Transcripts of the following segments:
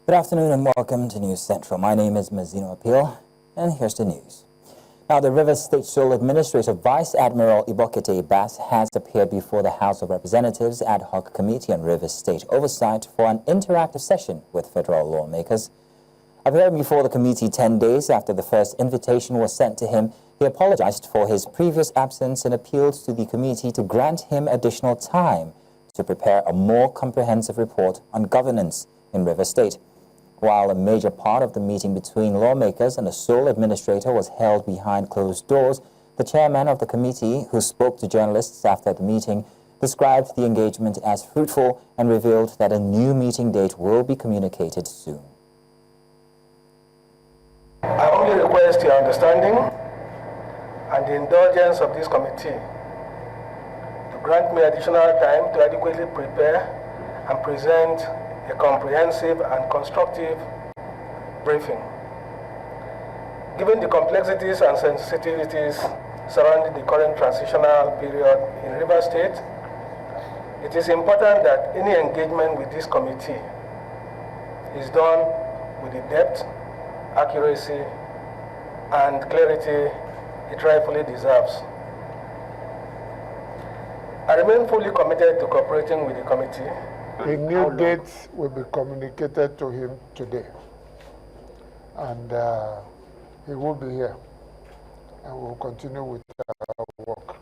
Good afternoon and welcome to News Central. My name is Mazino Appeal, and here's the news. Now, the Rivers State Sole Administrator Vice Admiral Ibokete Bass has appeared before the House of Representatives Ad Hoc Committee on Rivers State Oversight for an interactive session with federal lawmakers. Appearing before the committee 10 days after the first invitation was sent to him, he apologized for his previous absence and appealed to the committee to grant him additional time to prepare a more comprehensive report on governance in Rivers State. While a major part of the meeting between lawmakers and the sole administrator was held behind closed doors, the chairman of the committee, who spoke to journalists after the meeting, described the engagement as fruitful and revealed that a new meeting date will be communicated soon. I only request your understanding and the indulgence of this committee to grant me additional time to adequately prepare and present a comprehensive and constructive briefing. Given the complexities and sensitivities surrounding the current transitional period in Rivers State, it is important that any engagement with this committee is done with the depth, accuracy, and clarity it rightfully deserves. I remain fully committed to cooperating with the committee. A new date will be communicated to him today, and he will be here, and we'll continue with our work.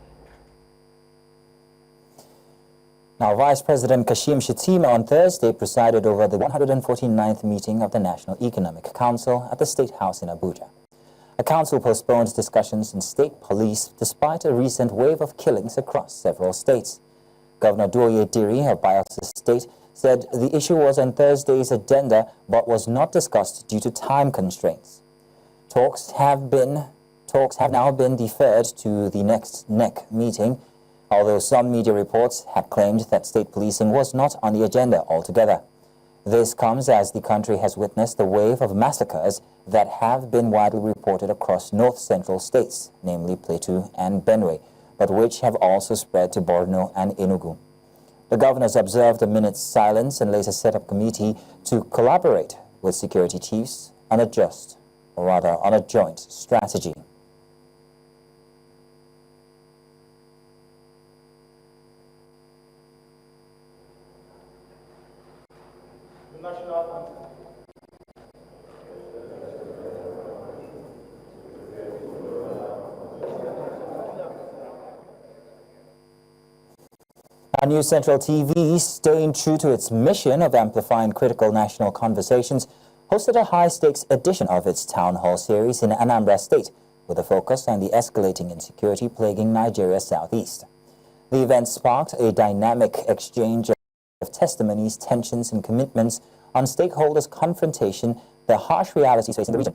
Now, Vice President Kashim Shettima on Thursday presided over the 149th meeting of the National Economic Council at the State House in Abuja. The council postponed discussions in state police despite a recent wave of killings across several states. Governor Duoye Diri of Bayelsa State said the issue was on Thursday's agenda but was not discussed due to time constraints. Talks have now been deferred to the next NEC meeting, although some media reports had claimed that state policing was not on the agenda altogether. This comes as the country has witnessed a wave of massacres that have been widely reported across north-central states, namely Plateau and Benue, but which have also spread to Borno and Enugu. The governors observed a minute's silence and later set up a committee to collaborate with security chiefs on a joint strategy. News Central TV, staying true to its mission of amplifying critical national conversations, hosted a high-stakes edition of its town hall series in Anambra State, with a focus on the escalating insecurity plaguing Nigeria's southeast. The event sparked a dynamic exchange of testimonies, tensions, and commitments on stakeholders' confrontation, the harsh realities facing the region.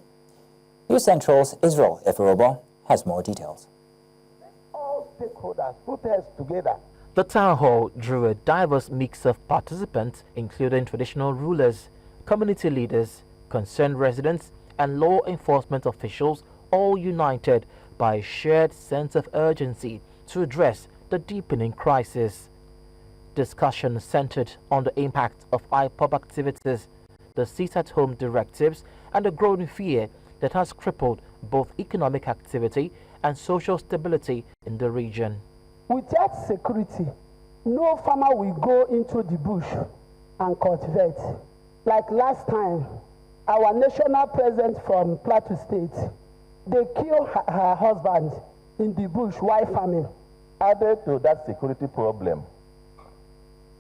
News Central's Israel Eferobo has more details. All stakeholders protest together. The town hall drew a diverse mix of participants, including traditional rulers, community leaders, concerned residents, and law enforcement officials, all united by a shared sense of urgency to address the deepening crisis. Discussion centered on the impact of IPOB activities, the sit-at-home directives, and the growing fear that has crippled both economic activity and social stability in the region. Without security, no farmer will go into the bush and cultivate. Like last time, our national president from Plateau State, they killed her husband in the bush while farming. Added to that security problem,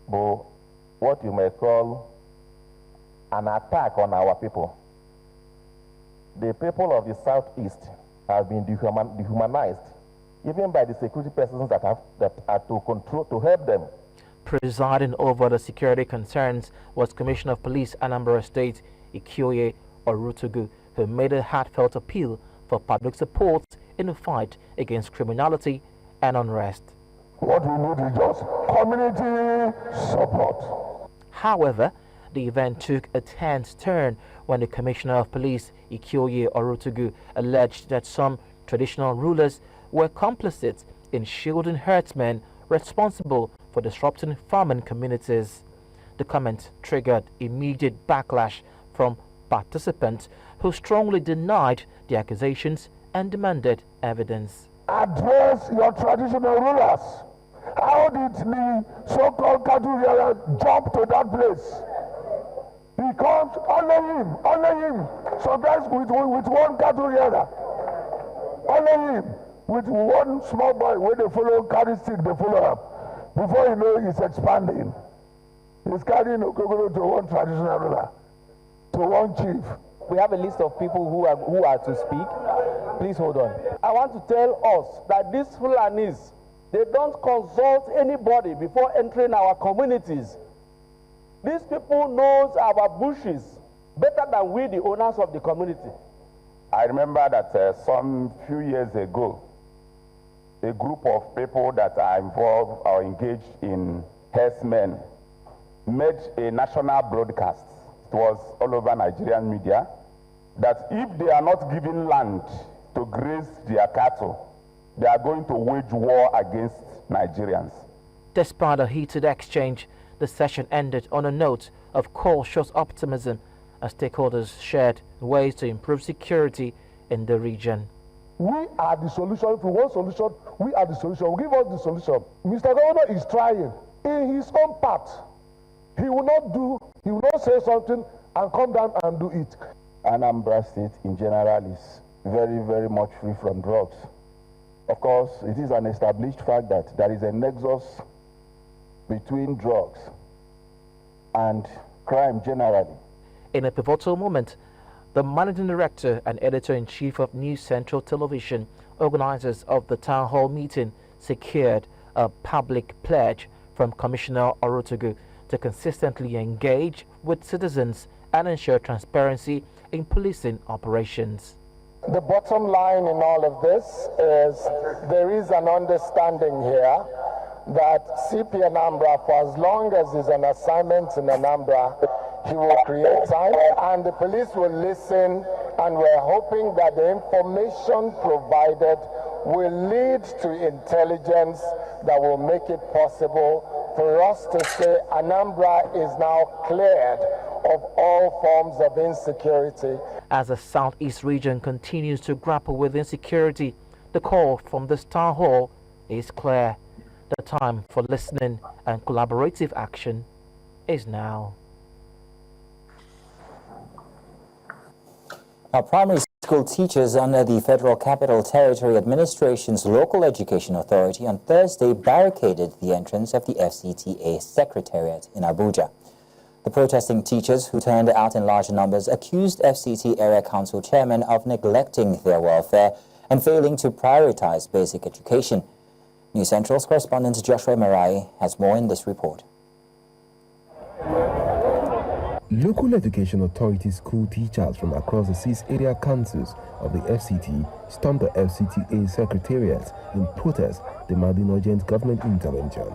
but what you may call an attack on our people. The people of the southeast have been dehumanized, even by the security persons that are to help them. Presiding over the security concerns was Commissioner of Police Anambra State Ikioye Orutugu, who made a heartfelt appeal for public support in the fight against criminality and unrest. What we need is just community support. However, the event took a tense turn when the Commissioner of Police Ikioye Orutugu alleged that some traditional rulers were complicit in shielding herdsmen responsible for disrupting farming communities. The comment triggered immediate backlash from participants who strongly denied the accusations and demanded evidence. Address your traditional rulers. How did the so-called cattle rearer jump to that place? He comes, only him. Sometimes with one cattle rearer. Only him. With one small boy where they follow, carry stick, they follow up. Before you know, he's expanding. He's carrying Okogoro to one traditional ruler, to one chief. We have a list of people who are to speak. Please hold on. I want to tell us that these Fulanis, they don't consult anybody before entering our communities. These people know our bushes better than we, the owners of the community. I remember that some few years ago, a group of people that are involved or engaged in herdsmen made a national broadcast. It was all over Nigerian media that if they are not given land to graze their cattle, they are going to wage war against Nigerians. Despite a heated exchange, the session ended on a note of cautious optimism as stakeholders shared ways to improve security in the region. We are the solution. If we want solution, we are the solution. Give us the solution. Mr. Governor is trying in his own part. He will not say something and come down and do it. Anambra State in general is very, very much free from drugs. Of course, it is an established fact that there is a nexus between drugs and crime generally. In a pivotal moment, the managing director and editor-in-chief of News Central Television, organizers of the town hall meeting, secured a public pledge from Commissioner Orotogu to consistently engage with citizens and ensure transparency in policing operations. The bottom line in all of this is there is an understanding here that CP Anambra, for as long as there's an assignment in Anambra, he will create time and the police will listen, and we're hoping that the information provided will lead to intelligence that will make it possible for us to say Anambra is now cleared of all forms of insecurity. As the southeast region continues to grapple with insecurity, the call from this town hall is clear. The time for listening and collaborative action is now. Now, primary school teachers under the Federal Capital Territory Administration's Local Education Authority on Thursday barricaded the entrance of the FCTA Secretariat in Abuja. The protesting teachers, who turned out in large numbers, accused FCT Area Council Chairman of neglecting their welfare and failing to prioritize basic education. News Central's correspondent Joshua Marai has more in this report. Local Education Authority school teachers from across the 6 area councils of the FCT stormed the FCTA Secretariat in protest demanding urgent government intervention.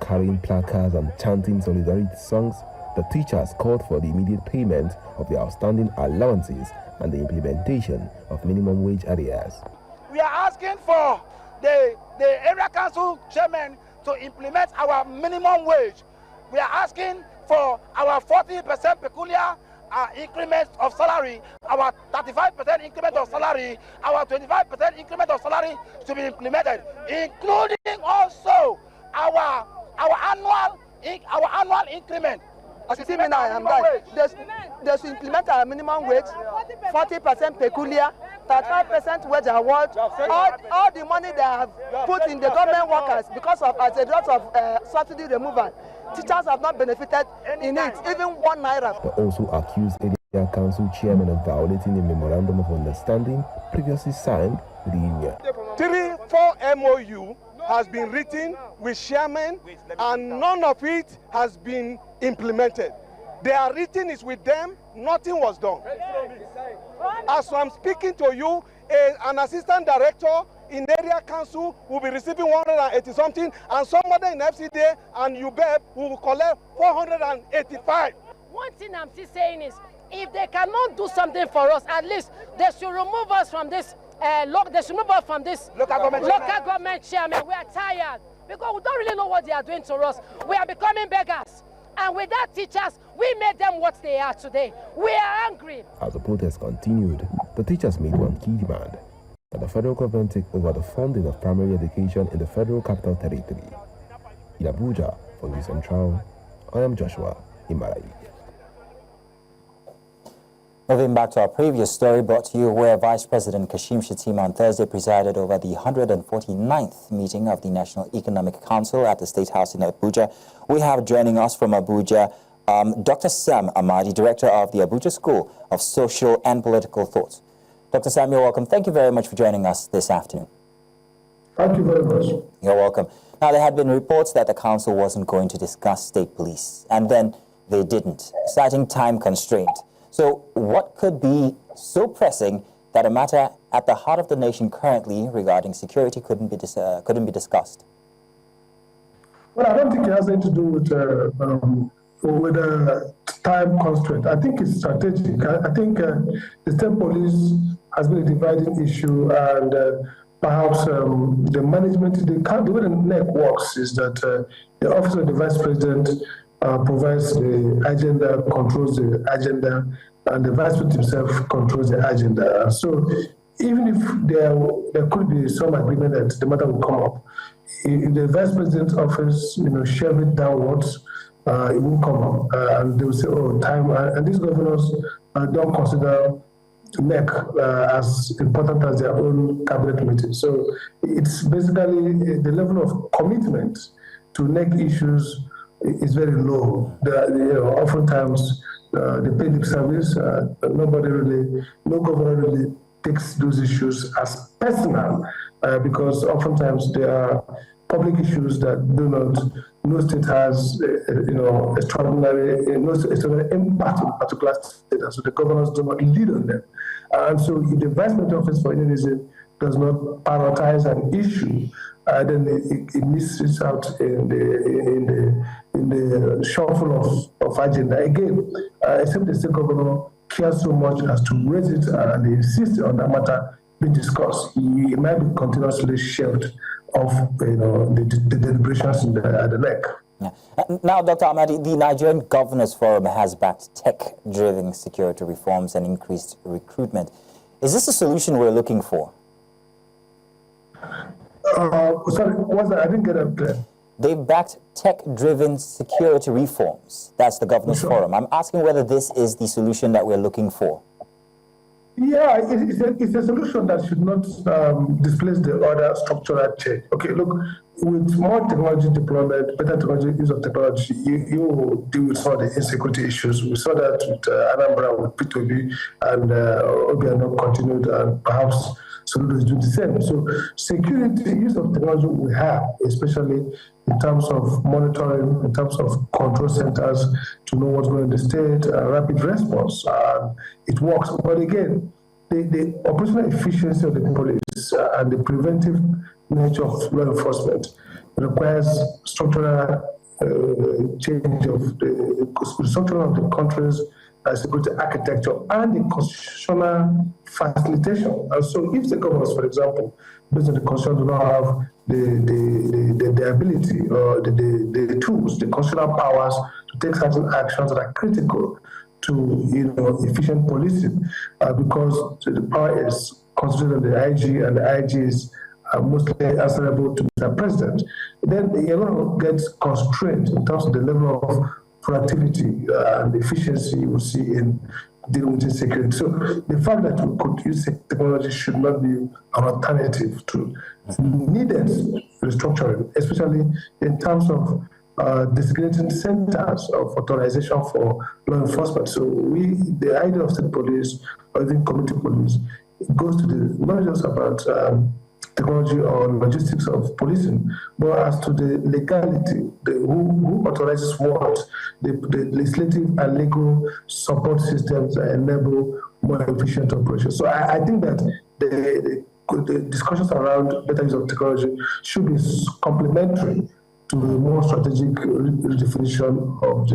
Carrying placards and chanting solidarity songs, the teachers called for the immediate payment of the outstanding allowances and the implementation of minimum wage arrears. We are asking for the area council chairman to implement our minimum wage. We are asking for our 40% peculiar increment of salary, our 35% increment of salary, our 25% increment of salary to be implemented, including also our annual increment. As you see me now, I'm right. They should implement our minimum wage, 40% peculiar, 35% wage award, all the money they have put in the government workers because of as a result of subsidy removal. Teachers have not benefited in it, even 1 naira. They also accused area council chairman of violating a memorandum of understanding previously signed with the union. 3-4 MOU has been written with chairman and none of it has been implemented. They are written is with them, nothing was done. As I'm speaking to you, an assistant director in area council will be receiving 180 something, and somebody in FCDA and UBEP will collect 485. One thing I'm still saying is, if they cannot do something for us, at least they should remove us from this. They should remove us from this local government chairman. We are tired because we don't really know what they are doing to us. We are becoming beggars. And without teachers, we made them what they are today. We are angry. As the protest continued, the teachers made one key demand: that the federal government take over the funding of primary education in the Federal Capital Territory. In Abuja, for News Central, I am Joshua Imarayi. Moving back to our previous story brought to you, where Vice President Kashim Shettima on Thursday presided over the 149th meeting of the National Economic Council at the State House in Abuja. We have joining us from Abuja Dr. Sam Amadi, Director of the Abuja School of Social and Political Thought. Dr. Sam, you're welcome. Thank you very much for joining us this afternoon. Thank you very much. You're welcome. Now, there had been reports that the council wasn't going to discuss state police, and then they didn't, citing time constraint. So what could be so pressing that a matter at the heart of the nation currently regarding security couldn't be discussed? Well, I don't think it has anything to do with time constraint. I think it's strategic. I think the state police has been a dividing issue, and perhaps the management, the way the NEC works is that the office of the vice president provides the agenda, controls the agenda, and the vice president himself controls the agenda. So even if there could be some agreement that the matter will come up, if the vice president's office, shove it downwards, it won't come up, and they will say, "Oh, time." And these governors don't consider NEC as important as their own cabinet meeting. So it's basically the level of commitment to NEC issues is very low. Oftentimes they pay lip service. No governor really takes those issues as personal because oftentimes there are public issues that no state has, extraordinary impact on a particular state, and so the governors do not lead on them. And so if the vice president office for any reason does not prioritize an issue, then it misses out in the shuffle of agenda. Again, except the state governor cares so much as to raise it and insist on that matter being discussed, it might be continuously shelved of the deliberations at the NEC. Yeah. Now, Dr. Amadi, the Nigerian Governors Forum has backed tech-driven security reforms and increased recruitment. Is this a solution we're looking for? Sorry, I didn't get that clear. They've backed tech-driven security reforms. That's the Governors Forum. I'm asking whether this is the solution that we're looking for. Yeah, it's a solution that should not displace the other structural change. Okay, look, with more technology deployment, better technology use of technology, you will deal with some of the insecurity issues. We saw that with Anambra, with P2B, and Obiano continued, and perhaps Soludo is doing the same. So security, use of technology we have, especially in terms of monitoring, in terms of control centers to know what's going on in the state, rapid response, it works. But again, the operational efficiency of the police and the preventive nature of law enforcement requires structural change of the structure of the country's security architecture and the constitutional facilitation. And so if the governors, for example, based on the constitution, do not have the ability or the tools, the constitutional powers to take certain actions that are critical to efficient policing, because the power is concentrated on the IG, and the IG is mostly answerable to Mr. President, then you're going to get constrained in terms of the level of productivity and efficiency you will see in dealing with insecurity. So the fact that we could use technology should not be an alternative to needed restructuring, especially in terms of designating centers of authorization for law enforcement. So the idea of state police or even community police, it goes to not just about technology or logistics of policing, but as to the legality, who authorizes what, the legislative and legal support systems that enable more efficient operations. So I think that the discussions around better use of technology should be complementary to the more strategic redefinition of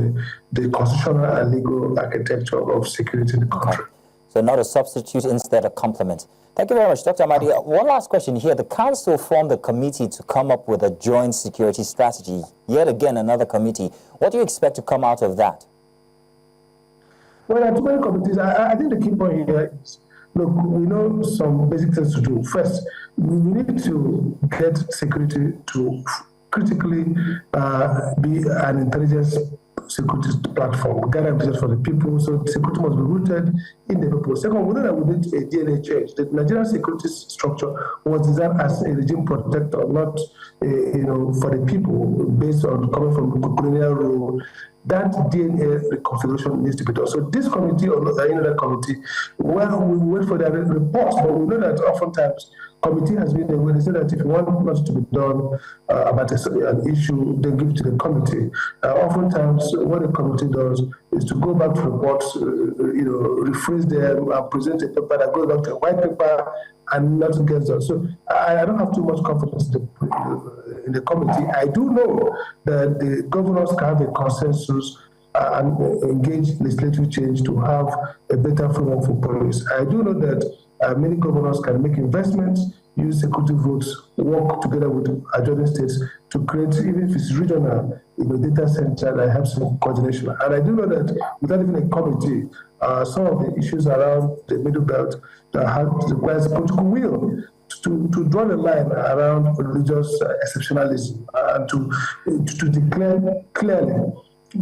the constitutional and legal architecture of security in the country. So not a substitute, instead a complement. Thank you very much, Dr. Amadi. One last question here. The Council formed a committee to come up with a joint security strategy. Yet again, another committee. What do you expect to come out of that? Well, there are too many committees. I think the key point here is, look, we know some basic things to do. First, we need to get security to critically be an intelligence security platform, gather evidence for the people, so security must be rooted in the people. Second, we know that we need a DNA change. The Nigerian security structure was designed as a regime protector, not for the people, based on coming from colonial rule. That DNA reconfiguration needs to be done. So this committee or another committee, well, we wait for their reports, but we know that oftentimes committee has been the way they say that if you want much to be done about an issue, they give it to the committee. Oftentimes, what the committee does is to go back to reports, rephrase them and present a paper that goes back to a white paper and nothing gets done. So I don't have too much confidence in the committee. I do know that the governors can have a consensus and engage legislative change to have a better framework for police. I do know that many governors can make investments, use security votes, work together with adjoining states to create, even if it's regional, data center that helps in coordination. And I do know that without even a committee, some of the issues around the Middle Belt requires political will to draw the line around religious exceptionalism and to declare clearly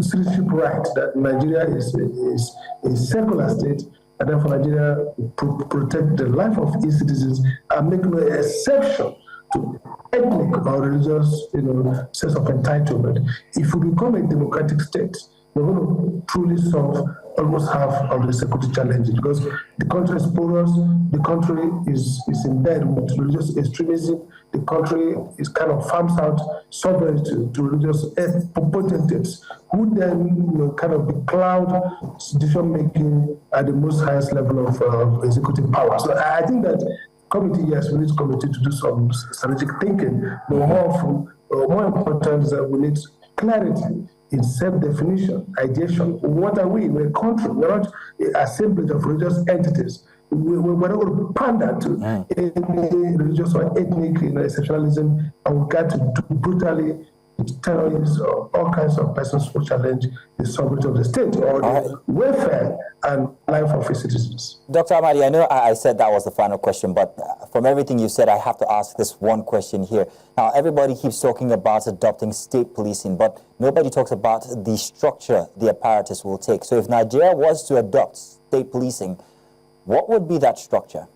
citizenship right that Nigeria is a secular state, and therefore Nigeria protect the life of its citizens and make no exception to ethnic or religious sense of entitlement. If we become a democratic state, we're going to truly solve almost half of the security challenges, because the country is porous, the country is in bed with religious extremism, the country is kind of farms out sovereignty to religious potentates, who then kind of becloud decision-making at the most highest level of executive power. So I think that committee, yes, we need committee to do some strategic thinking, but more important is that we need clarity in self-definition, ideation. What are we? We're a country. We're not an assemblage of religious entities. We're not going to pander to any religious or ethnic exceptionalism, and we got to do brutally terrorists or all kinds of persons who challenge the sovereignty of the state or the welfare and life of its citizens. Dr. Amadi, I know I said that was the final question, but from everything you said, I have to ask this one question here. Now, everybody keeps talking about adopting state policing, but nobody talks about the structure the apparatus will take. So if Nigeria was to adopt state policing, what would be that structure?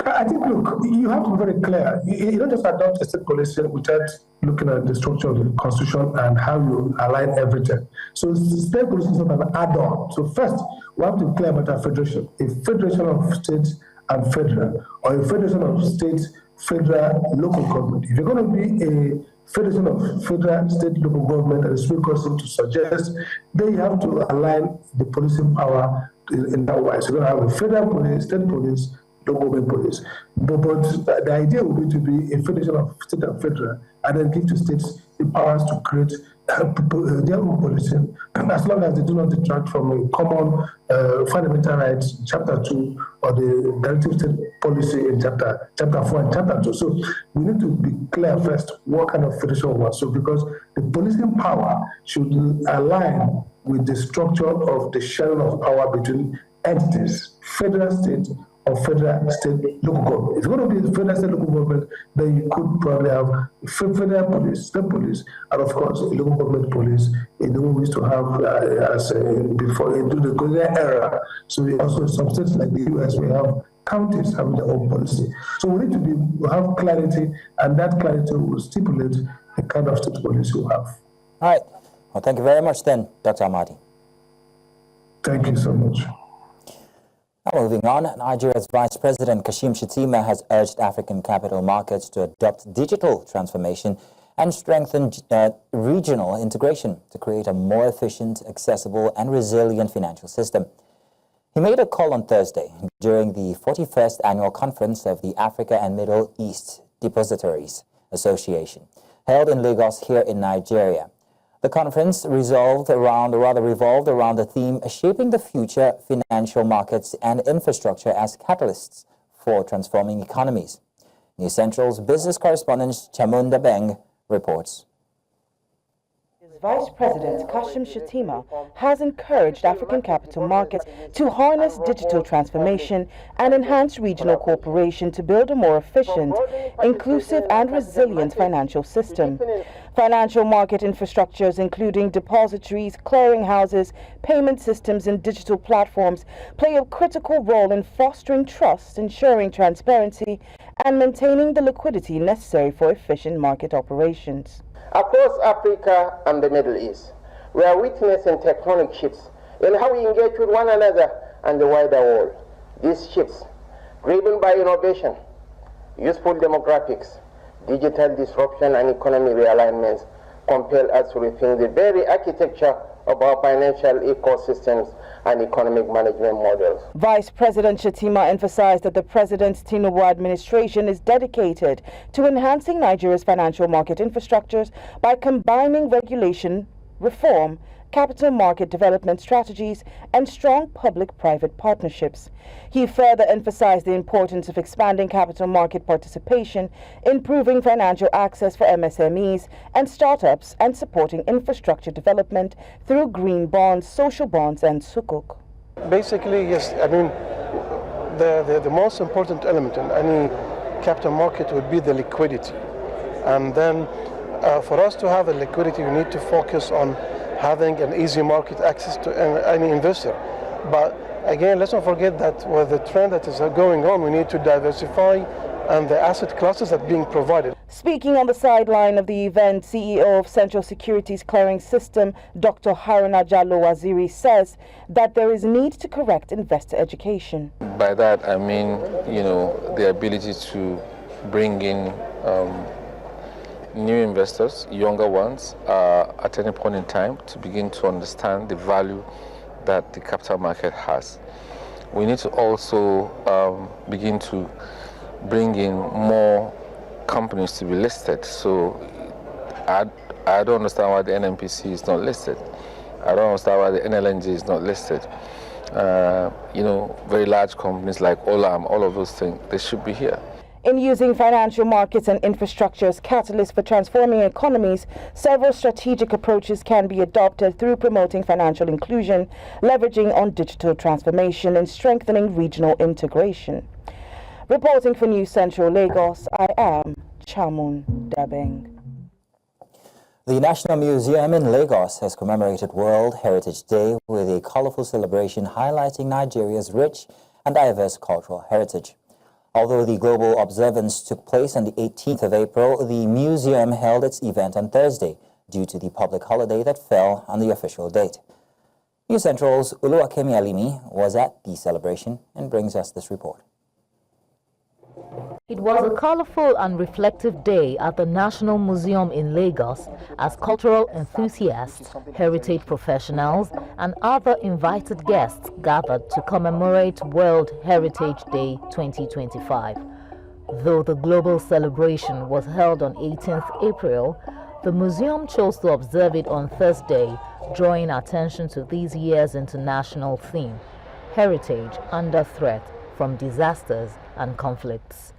I think, look, you have to be very clear. You don't just adopt a state policing without looking at the structure of the constitution and how you align everything. So state policing is not an add-on. So first, we have to be clear about our federation. A federation of states and federal, or a federation of states, federal, local government. If you're going to be a federation of federal, state, local government, and the Supreme Court seems to suggest, then you have to align the policing power in that way. So you're going to have a federal police, state police, local government police. But the idea would be to be a federation of state and federal, and then give to states the powers to create their own policing, as long as they do not detract from a common fundamental rights, Chapter 2, or the directive state policy in Chapter 4 and Chapter 2. So we need to be clear first what kind of federation we want. So because the policing power should align with the structure of the sharing of power between entities, federal, state, or federal, state, local government. If you're going to be a federal, state, local government, then you could probably have federal police, state police, and of course, local government police in the way we used to have before into the colonial era. So we also, some states like the US, we have counties having their own policy. So we need to have clarity, and that clarity will stipulate the kind of state police you have. All right. Well, thank you very much then, Dr. Amadi. Thank you so much. Now moving on, Nigeria's Vice President Kashim Shettima has urged African capital markets to adopt digital transformation and strengthen regional integration to create a more efficient, accessible and resilient financial system. He made a call on Thursday during the 41st annual conference of the Africa and Middle East Depositories Association, held in Lagos here in Nigeria. The conference revolved around the theme shaping the future financial markets and infrastructure as catalysts for transforming economies. News Central's business correspondent Chamunda Beng reports. Vice President Kashim Shettima has encouraged African capital markets to harness digital transformation and enhance regional cooperation to build a more efficient, inclusive and resilient financial system. Financial market infrastructures, including depositories, clearinghouses, payment systems and digital platforms, play a critical role in fostering trust, ensuring transparency and maintaining the liquidity necessary for efficient market operations. Across Africa and the Middle East, we are witnessing tectonic shifts in how we engage with one another and the wider world. These shifts, driven by innovation, useful demographics, digital disruption and economic realignments, compel us to rethink the very architecture of our financial ecosystems and economic management models. Vice President Shettima emphasized that the President's Tinubu administration is dedicated to enhancing Nigeria's financial market infrastructures by combining regulation, reform, capital market development strategies, and strong public-private partnerships. He further emphasized the importance of expanding capital market participation, improving financial access for MSMEs and startups, and supporting infrastructure development through green bonds, social bonds, and sukuk. Basically, yes, I mean, the most important element in any capital market would be the liquidity. And then for us to have a liquidity, we need to focus on having an easy market access to any investor. But again, let's not forget that with the trend that is going on, we need to diversify and the asset classes that are being provided. Speaking on the sideline of the event, CEO of Central Securities Clearing System, Dr. Haruna Jallo Waziri, says that there is need to correct investor education. By that, I mean, the ability to bring in new investors, younger ones, at any point in time to begin to understand the value that the capital market has. We need to also begin to bring in more companies to be listed. So I don't understand why the NNPC is not listed. I don't understand why the NLNG is not listed. Very large companies like Olam, all of those things, they should be here. In using financial markets and infrastructure as catalysts for transforming economies, several strategic approaches can be adopted through promoting financial inclusion, leveraging on digital transformation, and strengthening regional integration. Reporting for News Central Lagos, I am Chamun Dabeng. The National Museum in Lagos has commemorated World Heritage Day with a colorful celebration highlighting Nigeria's rich and diverse cultural heritage. Although the global observance took place on the 18th of April, the museum held its event on Thursday due to the public holiday that fell on the official date. News Central's Uluwakemi Alimi was at the celebration and brings us this report. It was a colorful and reflective day at the National Museum in Lagos as cultural enthusiasts, heritage professionals, and other invited guests gathered to commemorate World Heritage Day 2025. Though the global celebration was held on 18th April, the museum chose to observe it on Thursday, drawing attention to this year's international theme, Heritage Under Threat from Disasters and Conflicts.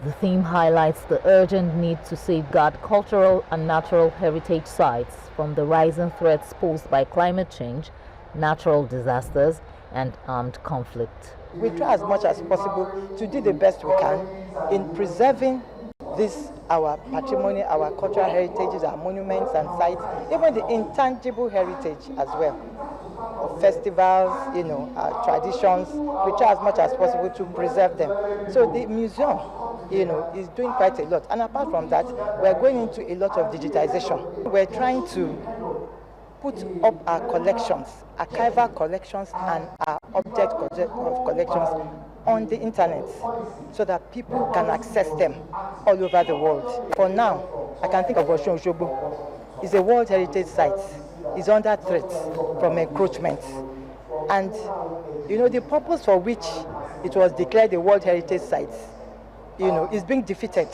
The theme highlights the urgent need to safeguard cultural and natural heritage sites from the rising threats posed by climate change, natural disasters, and armed conflict. We try as much as possible to do the best we can in preserving this, our patrimony, our cultural heritages, our monuments and sites, even the intangible heritage as well. Festivals, our traditions, we try as much as possible to preserve them. So the museum, is doing quite a lot. And apart from that, we're going into a lot of digitization. We're trying to put up our collections, archival collections and our object collections on the internet so that people can access them all over the world. For now, I can think of Osun Osogbo. It's a World Heritage Site. It's under threat from encroachment. And, the purpose for which it was declared a World Heritage Site, is being defeated.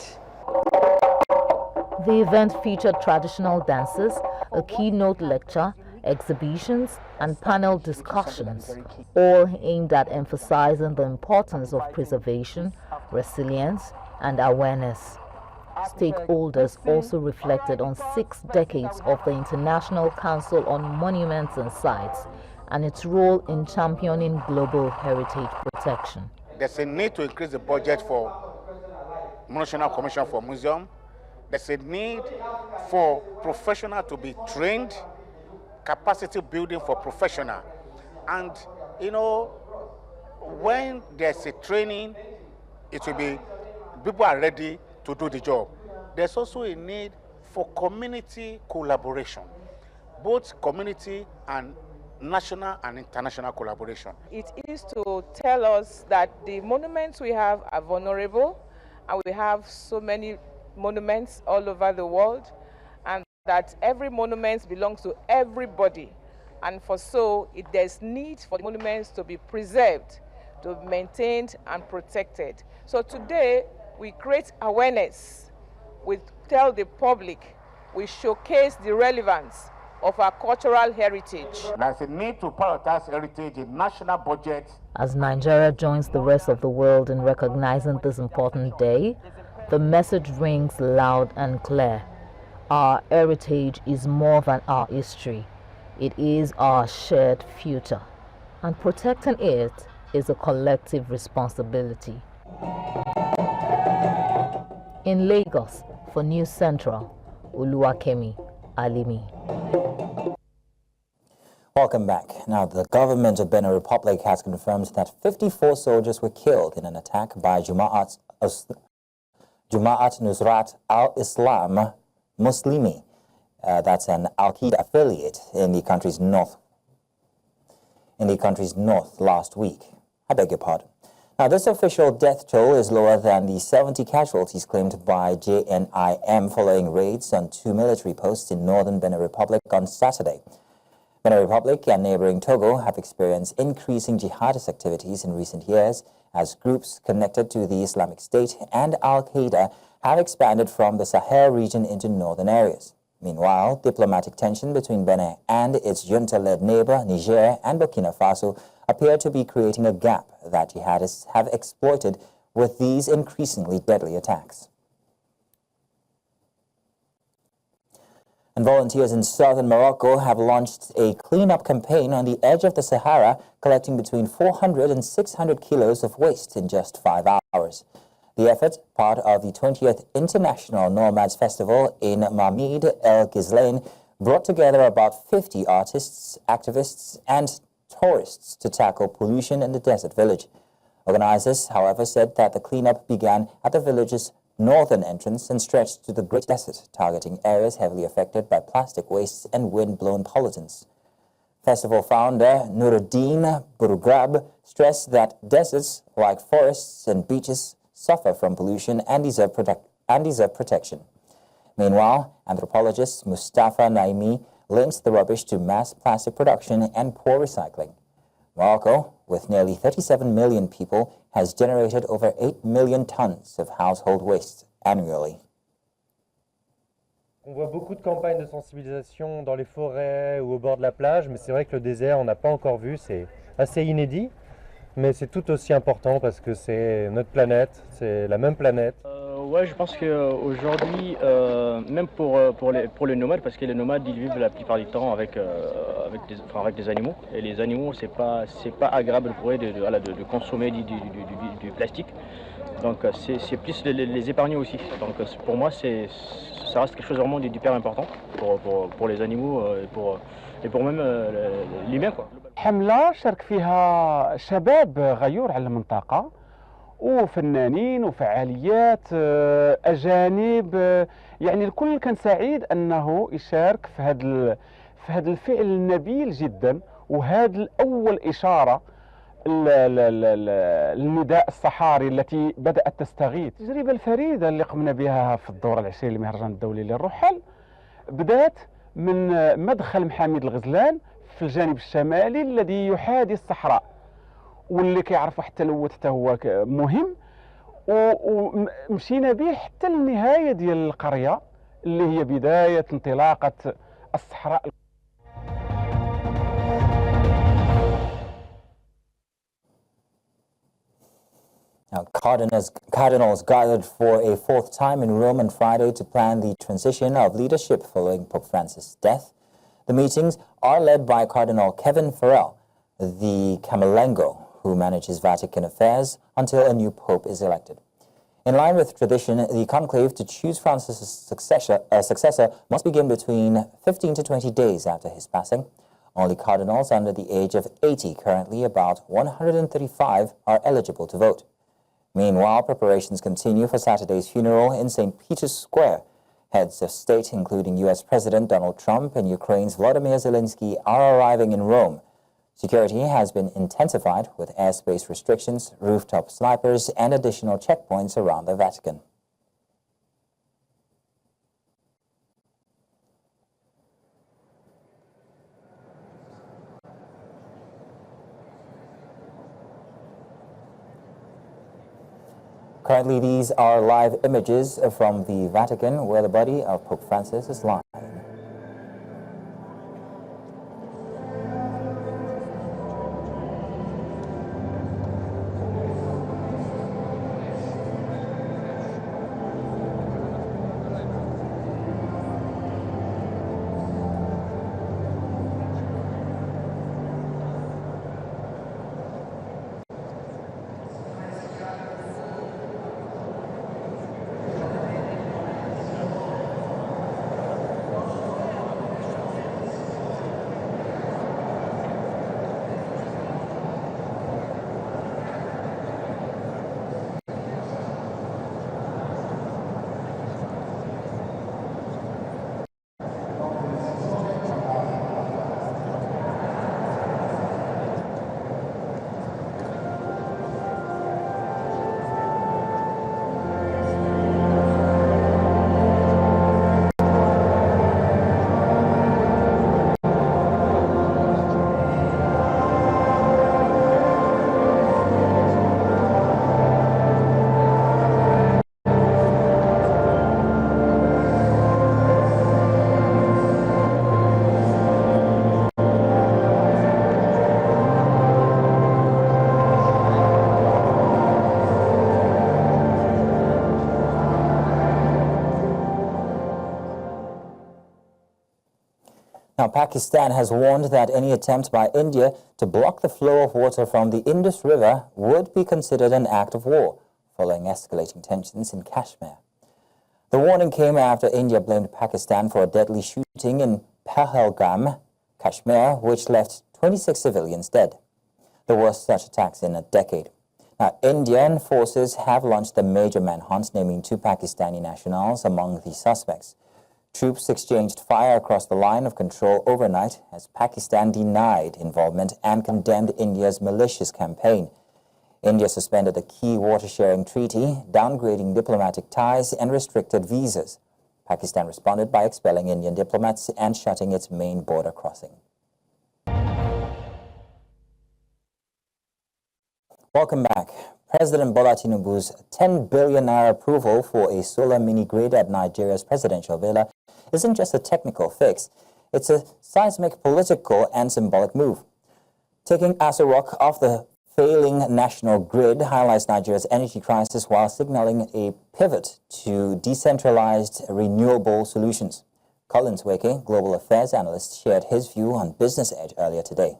The event featured traditional dances, a keynote lecture, exhibitions, and panel discussions, all aimed at emphasizing the importance of preservation, resilience, and awareness. Stakeholders also reflected on 6 decades of the International Council on Monuments and Sites and its role in championing global heritage protection. There's a need to increase the budget for National Commission for Museum. There's a need for professionals to be trained, capacity building for professionals. And, you know, when there's a training, it will be, people are ready to do the job. There's also a need for community collaboration, both community and national and international collaboration. It is to tell us that the monuments we have are vulnerable, and we have so many monuments all over the world, and that every monument belongs to everybody. And for so, there's need for the monuments to be preserved, to be maintained and protected. So today, we create awareness, we tell the public, we showcase the relevance of our cultural heritage. There's a need to prioritize heritage in national budget. As Nigeria joins the rest of the world in recognizing this important day, the message rings loud and clear. Our heritage is more than our history. It is our shared future, and protecting it is a collective responsibility. In Lagos, for News Central, Oluwakemi Alimi. Welcome back. Now, the government of Benin Republic has confirmed that 54 soldiers were killed in an attack by Juma'at Nusrat al-Islam Muslimi. That's an al-Qaeda affiliate in the country's north. Last week. I beg your pardon. Now, this official death toll is lower than the 70 casualties claimed by JNIM following raids on 2 military posts in northern Benin Republic on Saturday. Benin Republic and neighbouring Togo have experienced increasing jihadist activities in recent years as groups connected to the Islamic State and al-Qaeda have expanded from the Sahel region into northern areas. Meanwhile, diplomatic tension between Benin and its junta-led neighbour, Niger and Burkina Faso, appear to be creating a gap that jihadists have exploited with these increasingly deadly attacks. And volunteers in southern Morocco have launched a cleanup campaign on the edge of the Sahara, collecting between 400 and 600 kilos of waste in just 5 hours. The effort, part of the 20th International Nomads Festival in Mamid El Ghizlain, brought together about 50 artists, activists, and tourists to tackle pollution in the desert village. Organizers, however, said that the cleanup began at the village's northern entrance and stretched to the Great Desert, targeting areas heavily affected by plastic wastes and wind-blown pollutants. Festival founder Nuruddin Burugrab stressed that deserts, like forests and beaches, suffer from pollution and deserve protection. Meanwhile, anthropologist Mustafa Naimi links the rubbish to mass plastic production and poor recycling. Morocco, with nearly 37 million people, has generated over 8 million tons of household waste annually. On voit beaucoup de campagnes de sensibilisation dans les forêts ou au bord de la plage, mais c'est vrai que le désert, on n'a pas encore vu, c'est assez inédit. Mais c'est tout aussi important parce que c'est notre planète, c'est la même planète. Ouais, je pense qu'aujourd'hui, même pour les nomades, parce que les nomades ils vivent la plupart du temps avec des animaux, et les animaux c'est pas agréable pour eux de consommer du plastique. Donc c'est plus les épargner aussi. Donc pour moi ça reste quelque chose vraiment d'hyper important pour les animaux et pour même l'humain quoi. حملة شارك فيها شباب غيور على المنطقة وفنانين وفعاليات أجانب، يعني الكل كان سعيد أنه يشارك في هذا الفعل النبيل جدا، وهذا الأول إشارة النداء الصحاري التي بدأت تستغيث. التجربة الفريدة اللي قمنا بها في الدورة العشرية للمهرجان الدولي للرحل بدأت من مدخل محاميد الغزلان في الجانب الشمالي الذي يحاذي الصحراء، واللي كيعرفوا حتى الوت حتى هو مهم، ومشينا به حتى النهاية ديال القرية اللي هي بداية انطلاقة الصحراء. Now, cardinals gathered for a fourth time in Rome on Friday to plan the transition of leadership following Pope Francis' death. The meetings are led by Cardinal Kevin Farrell, the Camerlengo, who manages Vatican affairs until a new pope is elected. In line with tradition, the conclave to choose Francis' successor must begin between 15 to 20 days after his passing. Only cardinals under the age of 80, currently about 135, are eligible to vote. Meanwhile, preparations continue for Saturday's funeral in St. Peter's Square. Heads of state, including U.S. President Donald Trump and Ukraine's Volodymyr Zelensky, are arriving in Rome. Security has been intensified with airspace restrictions, rooftop snipers, and additional checkpoints around the Vatican. Currently, these are live images from the Vatican, where the body of Pope Francis is lying. Now, Pakistan has warned that any attempt by India to block the flow of water from the Indus River would be considered an act of war, following escalating tensions in Kashmir. The warning came after India blamed Pakistan for a deadly shooting in Pahalgam, Kashmir, which left 26 civilians dead. The worst such attacks in a decade. Now, Indian forces have launched a major manhunt, naming 2 Pakistani nationals among the suspects. Troops exchanged fire across the line of control overnight as Pakistan denied involvement and condemned India's malicious campaign. India suspended a key water-sharing treaty, downgrading diplomatic ties and restricted visas. Pakistan responded by expelling Indian diplomats and shutting its main border crossing. Welcome back. President Bola Tinubu's 10 billion naira approval for a solar mini-grid at Nigeria's presidential villa isn't just a technical fix. It's a seismic political and symbolic move. Taking Aso Rock off the failing national grid highlights Nigeria's energy crisis while signaling a pivot to decentralized renewable solutions. Collins Weke, global affairs analyst, shared his view on Business Edge earlier today.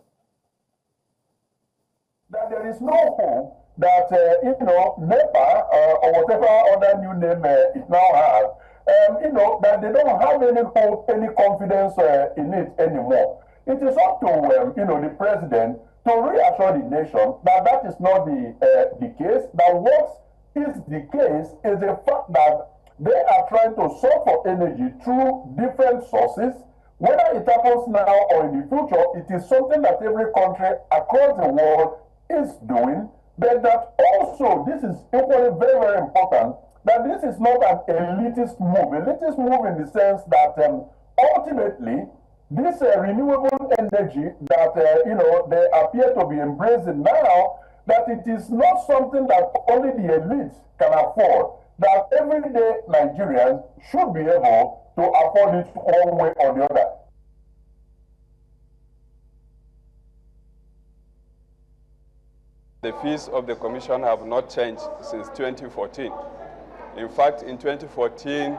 That there is no hope that, NEPA or whatever other new name it now has, that they don't have any hope, any confidence in it anymore. It is up to, the president to reassure the nation that that is not the case, that what is the case is the fact that they are trying to solve for energy through different sources. Whether it happens now or in the future, it is something that every country across the world is doing, but that also, this is equally very, very important, that this is not an elitist move. Elitist move in the sense that ultimately, this renewable energy that, they appear to be embracing now, that it is not something that only the elites can afford, that everyday Nigerians should be able to afford it one way or the other. The fees of the Commission have not changed since 2014. In fact, in 2014,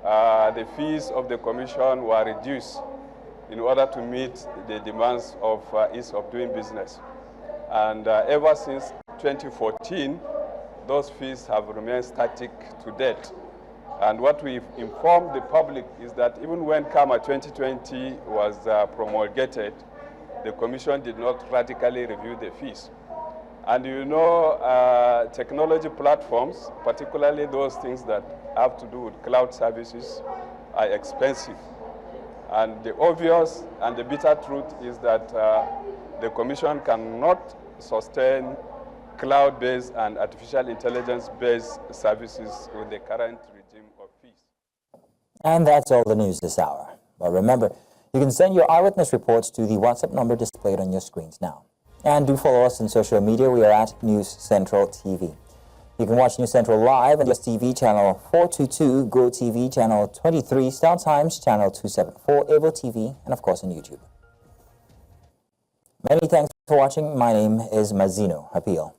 the fees of the Commission were reduced in order to meet the demands of ease of doing business. And ever since 2014, those fees have remained static to date. And what we've informed the public is that even when KAMA 2020 was promulgated, the Commission did not radically review the fees. And you know, technology platforms, particularly those things that have to do with cloud services, are expensive. And the obvious and the bitter truth is that the Commission cannot sustain cloud-based and artificial intelligence-based services with the current regime of fees. And that's all the news this hour. But remember, you can send your eyewitness reports to the WhatsApp number displayed on your screens now. And do follow us on social media. We are at News Central TV. You can watch News Central live on TV channel 422, Go TV channel 23, Star Times channel 274, Evo TV, and of course on YouTube. Many thanks for watching. My name is Mazino Appeal.